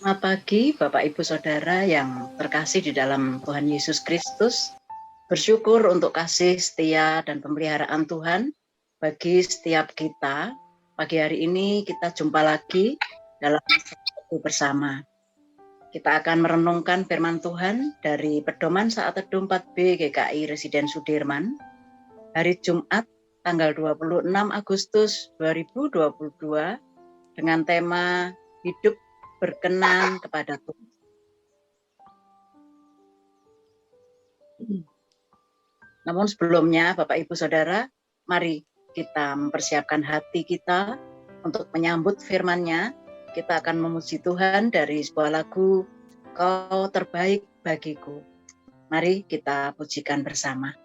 Selamat pagi Bapak Ibu Saudara yang terkasih di dalam Tuhan Yesus Kristus. Bersyukur untuk kasih setia dan pemeliharaan Tuhan bagi setiap kita. Pagi hari ini kita jumpa lagi dalam waktu bersama. Kita akan merenungkan firman Tuhan dari Pedoman Saat Teduh 4B GKI Residen Sudirman, hari Jumat tanggal 26 Agustus 2022 dengan tema Hidup Berkenan kepada Tuhan. Namun sebelumnya Bapak Ibu Saudara, mari kita mempersiapkan hati kita untuk menyambut firman-Nya. Kita akan memuji Tuhan dari sebuah lagu Kau Terbaik Bagiku. Mari kita pujikan bersama.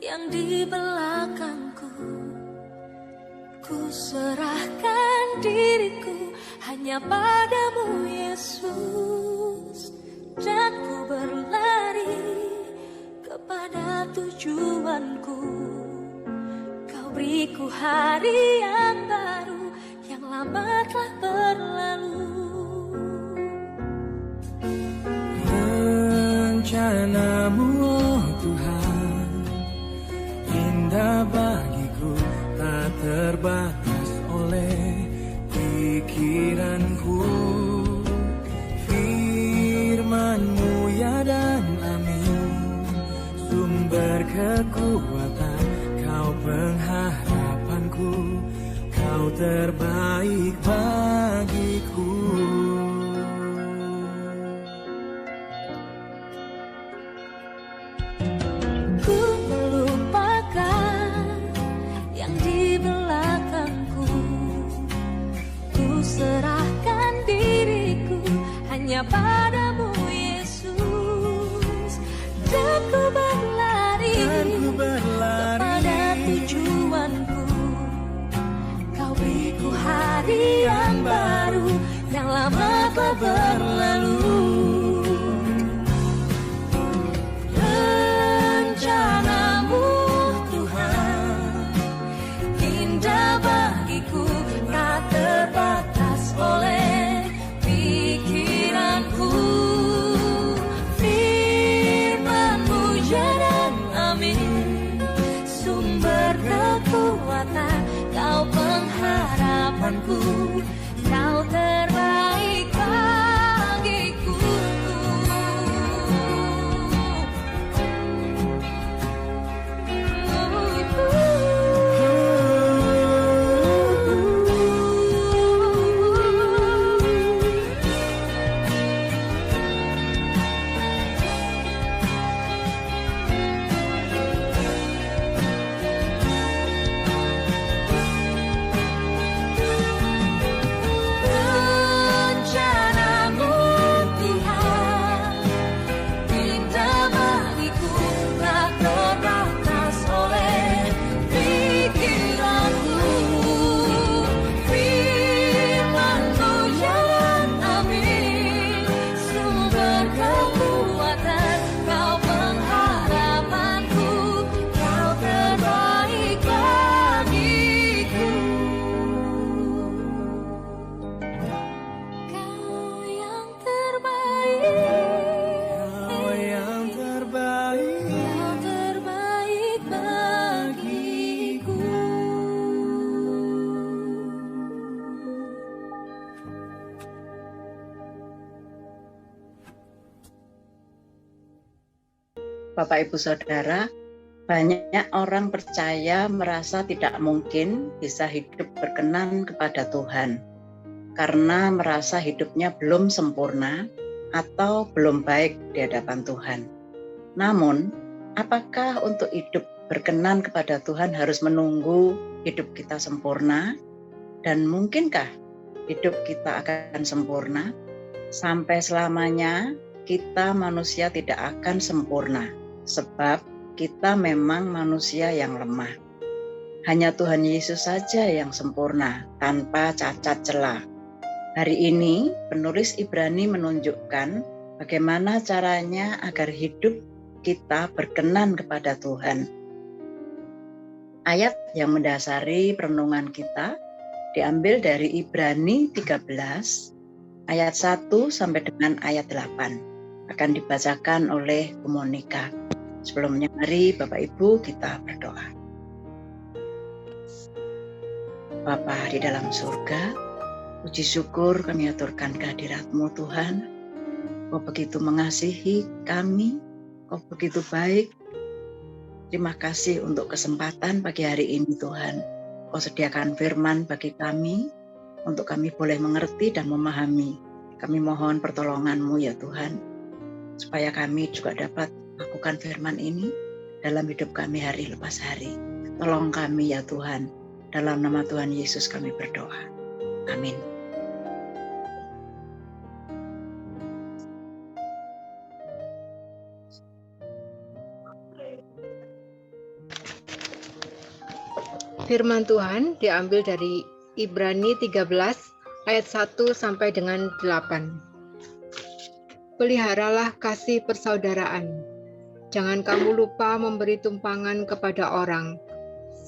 Yang di belakangku, ku serahkan diriku hanya padamu Yesus, dan ku berlari kepada tujuanku. Kau beriku hari yang baru, yang lama telah berlalu. Rencanamu oh Tuhan, indah bagiku, tak terbatas oleh pikiranku. Firman-Mu ya dan amin, sumber kekuatan, Kau pengharapanku, Kau terbaik bagiku. Serahkan diriku hanya padamu Yesus, dan ku berlari kepada tujuanku. Kau beriku hari yang baru, yang lama telah berlalu. Rencanamu Tuhan, indah bagiku, tak terbatas oleh pikiranku. Firman-Mu ya dan amin, sumber kekuatan, Kau pengharapanku, Kau terbaik bagiku. Bapak Ibu Saudara, banyak orang percaya merasa tidak mungkin bisa hidup berkenan kepada Tuhan karena merasa hidupnya belum sempurna atau belum baik di hadapan Tuhan. Namun, apakah untuk hidup berkenan kepada Tuhan harus menunggu hidup kita sempurna? Dan mungkinkah hidup kita akan sempurna? Sampai selamanya kita manusia tidak akan sempurna, sebab kita memang manusia yang lemah. Hanya Tuhan Yesus saja yang sempurna, tanpa cacat celah. Hari ini, penulis Ibrani menunjukkan bagaimana caranya agar hidup kita berkenan kepada Tuhan. Ayat yang mendasari perenungan kita diambil dari Ibrani 13 ayat 1 sampai dengan ayat 8. Akan dibacakan oleh Bu Monica. Sebelumnya mari Bapak Ibu kita berdoa. Bapa di dalam surga, puji syukur kami aturkan kehadirat-Mu Tuhan. Kau begitu mengasihi kami, Kau begitu baik. Terima kasih untuk kesempatan pagi hari ini Tuhan. Kau sediakan firman bagi kami, untuk kami boleh mengerti dan memahami. Kami mohon pertolongan-Mu ya Tuhan, supaya kami juga dapat melakukan firman ini dalam hidup kami hari lepas hari. Tolong kami ya Tuhan, dalam nama Tuhan Yesus kami berdoa. Amin. Firman Tuhan diambil dari Ibrani 13 ayat 1 sampai dengan 8. Peliharalah kasih persaudaraan. Jangan kamu lupa memberi tumpangan kepada orang,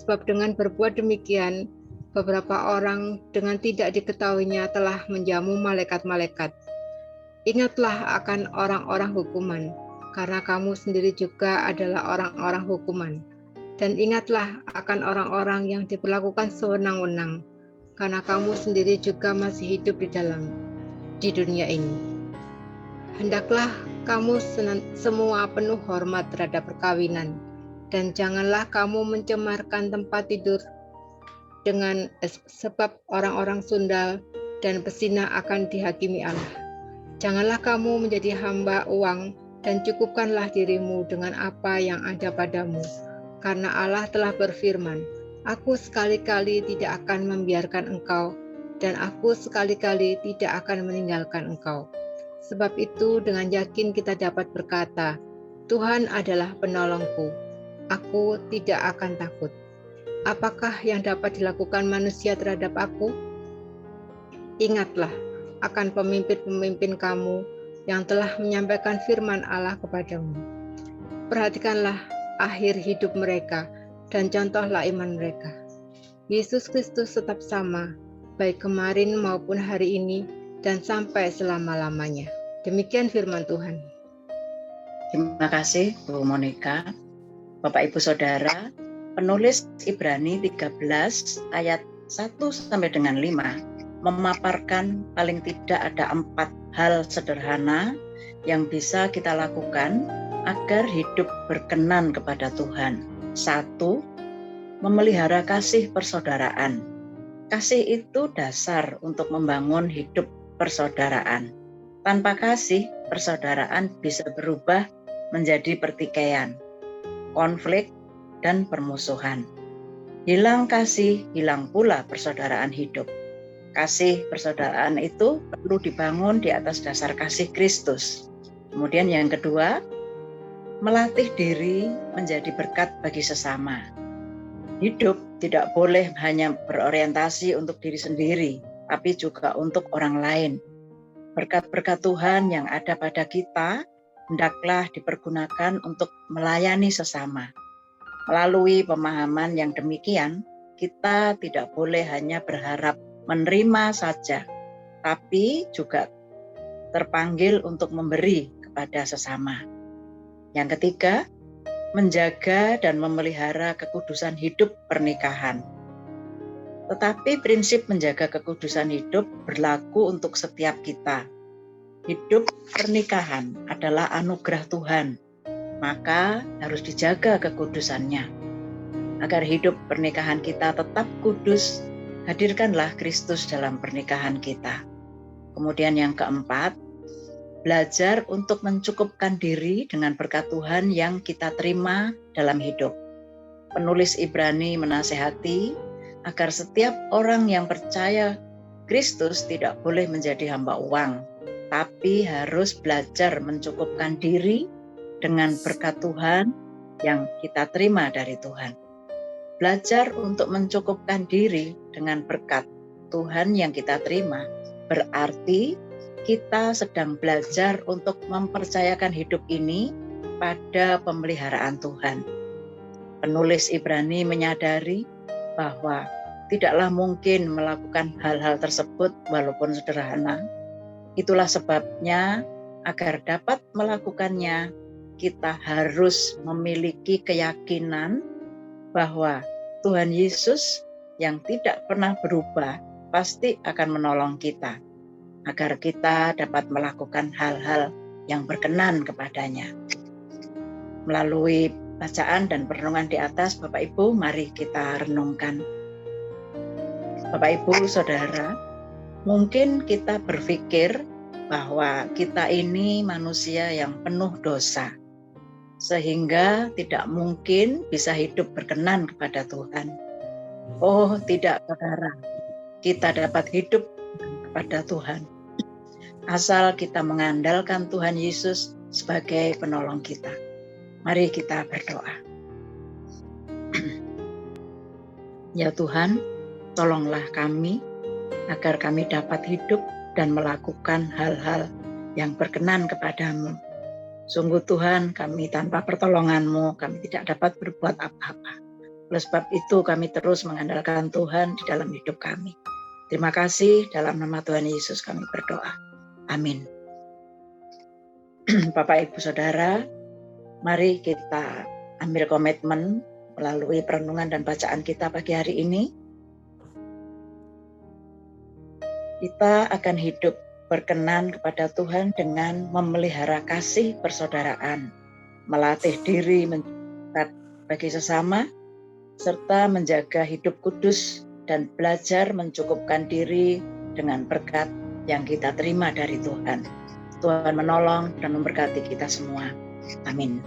sebab dengan berbuat demikian, beberapa orang dengan tidak diketahuinya telah menjamu malaikat-malaikat. Ingatlah akan orang-orang hukuman, karena kamu sendiri juga adalah orang-orang hukuman. Dan ingatlah akan orang-orang yang diperlakukan sewenang-wenang, karena kamu sendiri juga masih hidup di dunia ini. Hendaklah kamu semua penuh hormat terhadap perkawinan, dan janganlah kamu mencemarkan tempat tidur dengan sebab orang-orang sundal dan pesina akan dihakimi Allah. Janganlah kamu menjadi hamba uang, dan cukupkanlah dirimu dengan apa yang ada padamu. Karena Allah telah berfirman, Aku sekali-kali tidak akan membiarkan engkau, dan aku sekali-kali tidak akan meninggalkan engkau. Sebab itu dengan yakin kita dapat berkata, Tuhan adalah penolongku, aku tidak akan takut. Apakah yang dapat dilakukan manusia terhadap aku? Ingatlah akan pemimpin-pemimpin kamu yang telah menyampaikan firman Allah kepadamu. Perhatikanlah akhir hidup mereka, dan contohlah iman mereka. Yesus Kristus tetap sama, baik kemarin maupun hari ini, dan sampai selama-lamanya. Demikian firman Tuhan. Terima kasih Bu Monica. Bapak Ibu Saudara, penulis Ibrani 13 ayat 1 sampai dengan 5 memaparkan paling tidak ada 4 hal sederhana yang bisa kita lakukan agar hidup berkenan kepada Tuhan. 1. Memelihara kasih persaudaraan. Kasih itu dasar untuk membangun hidup persaudaraan. Tanpa kasih, persaudaraan bisa berubah menjadi pertikaian, konflik, dan permusuhan. Hilang kasih, hilang pula persaudaraan hidup. Kasih persaudaraan itu perlu dibangun di atas dasar kasih Kristus. Kemudian yang kedua, melatih diri menjadi berkat bagi sesama. Hidup tidak boleh hanya berorientasi untuk diri sendiri, tapi juga untuk orang lain. Berkat-berkat Tuhan yang ada pada kita, hendaklah dipergunakan untuk melayani sesama. Melalui pemahaman yang demikian, kita tidak boleh hanya berharap menerima saja, tapi juga terpanggil untuk memberi kepada sesama. Yang ketiga, menjaga dan memelihara kekudusan hidup pernikahan. Tetapi prinsip menjaga kekudusan hidup berlaku untuk setiap kita. Hidup pernikahan adalah anugerah Tuhan, maka harus dijaga kekudusannya. Agar hidup pernikahan kita tetap kudus, hadirkanlah Kristus dalam pernikahan kita. Kemudian yang keempat, belajar untuk mencukupkan diri dengan berkat Tuhan yang kita terima dalam hidup. Penulis Ibrani menasehati agar setiap orang yang percaya Kristus tidak boleh menjadi hamba uang, tapi harus belajar mencukupkan diri dengan berkat Tuhan yang kita terima dari Tuhan. belajar untuk mencukupkan diri dengan berkat Tuhan yang kita terima, berarti kita sedang belajar untuk mempercayakan hidup ini pada pemeliharaan Tuhan. Penulis Ibrani menyadari bahwa tidaklah mungkin melakukan hal-hal tersebut walaupun sederhana. Itulah sebabnya agar dapat melakukannya, kita harus memiliki keyakinan bahwa Tuhan Yesus yang tidak pernah berubah pasti akan menolong kita, agar kita dapat melakukan hal-hal yang berkenan kepadanya. Melalui bacaan dan perenungan di atas, Bapak Ibu, mari kita renungkan. Bapak Ibu, Saudara, mungkin kita berpikir bahwa kita ini manusia yang penuh dosa, sehingga tidak mungkin bisa hidup berkenan kepada Tuhan. Oh tidak, Saudara, kita dapat hidup kepada Tuhan asal kita mengandalkan Tuhan Yesus sebagai penolong kita. Mari kita berdoa. Ya Tuhan, tolonglah kami agar kami dapat hidup dan melakukan hal-hal yang berkenan kepadamu. Sungguh Tuhan, kami tanpa pertolongan-Mu, kami tidak dapat berbuat apa-apa. Oleh sebab itu kami terus mengandalkan Tuhan di dalam hidup kami. Terima kasih, dalam nama Tuhan Yesus kami berdoa. Amin. Bapak Ibu Saudara, mari kita ambil komitmen melalui perenungan dan bacaan kita pagi hari ini. Kita akan hidup berkenan kepada Tuhan dengan memelihara kasih persaudaraan, melatih diri mendekat bagi sesama, serta menjaga hidup kudus dan belajar mencukupkan diri dengan berkat yang kita terima dari Tuhan. Tuhan menolong dan memberkati kita semua. Amin.